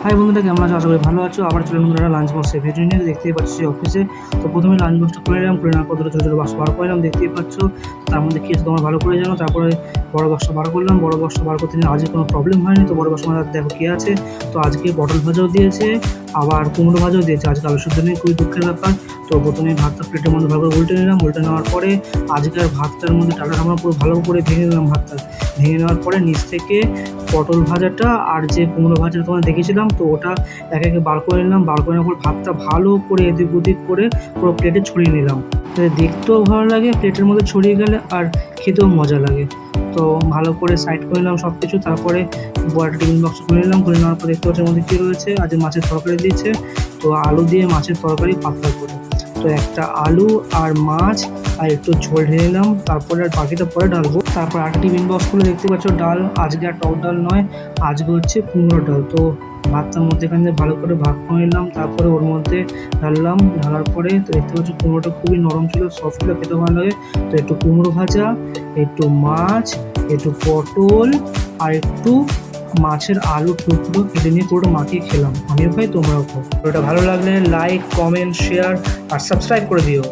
High বন্ধুরা, কেমন আছো? আশা করি ভালো আছো। আবার চলে বন্ধুরা লাঞ্চ বক্সে ভিডিও নিয়ে দেখতেই পাচ্ছি অফিসে। তো প্রথমে লাঞ্চ বক্সটা করে নিলাম, করে নেওয়ার পর ছোটো ছোটো বাক্স বার করে নিলাম, দেখতেই পাচ্ছ। তার মধ্যে কী আছে তোমরা ভালো করে জানো। তারপরে বড় বক্সটা বার করলাম, বড় বক্সটা বার করতে আজকে কোনো প্রবলেম হয়নি। তো বড় বক্সের মধ্যে দেখো কী আছে। তো আজকে পটল ভাজাও দিয়েছে, আবার কুমড়ো ভাজাও দিয়েছে। আজকে আলু সেদ্ধ নিয়ে খুবই দুঃখের ব্যাপার। তো প্রথমে ভাতটা প্লেটের মধ্যে ভালো করে উল্টে নিলাম, উল্টে নেওয়ার পরে আজকের ভাতটার মধ্যে ডালটা আমরা পুরো ভালো করে ভেঙে নিলাম। ভাতটা ভেঙে নেওয়ার পরে নিচ থেকে পটল ভাজাটা আর যে কুমড়ো ভাজাটা তোমাদের দেখেছিলাম, তো ওটা একে একে বার করে নিলাম। বার করে নেওয়ার পর ভাতটা ভালো করে এদিক ওদিক করে পুরো প্লেটে ছড়িয়ে নিলাম। দেখতেও ভালো লাগে প্লেটের মধ্যে ছড়িয়ে গেলে, আর খেতেও মজা লাগে। তো ভালো করে সাইড করে নিলাম সব কিছু। তারপরে বড় একটা টিফিন বক্স খুলে নিলাম, খুলে নেওয়ার পর দেখতে পাচ্ছি মধ্যে কী রয়েছে। আজ মাছের তরকারি দিয়েছে, তো আলু দিয়ে মাছের তরকারি পাতলা করে। তো একটা আলু আর মাছ আর একটু ঝোল ঢেলে নিলাম, তারপরে আর বাকিটা পরে ঢালবো। তারপর একটা টিফিন বক্স খুলে দেখতে পাচ্ছ ডাল। আজকে আর টক ডাল নয়, আজকে হচ্ছে কুমড়ো ডাল। তো ভাতটার মধ্যে এখানে ভালো করে ভাগ করে নিলাম, তারপরে ওর মধ্যে ঢাললাম। ঢালার পরে তো দেখতে পাচ্ছি কুমড়োটা খুবই নরম ছিল, সফট ছিল, খেতে ভালো লাগে। তো একটু কুমড়ো ভাজা, একটু মাছ, একটু পটল আর একটু মাছের আলু টুকরো কেটে নিয়ে পুরোটা মাখিয়ে খেলাম। আমিও খাই, তোমরাও খাও। ওটা ভালো লাগলে লাইক, কমেন্ট, শেয়ার আর সাবস্ক্রাইব করে দিও।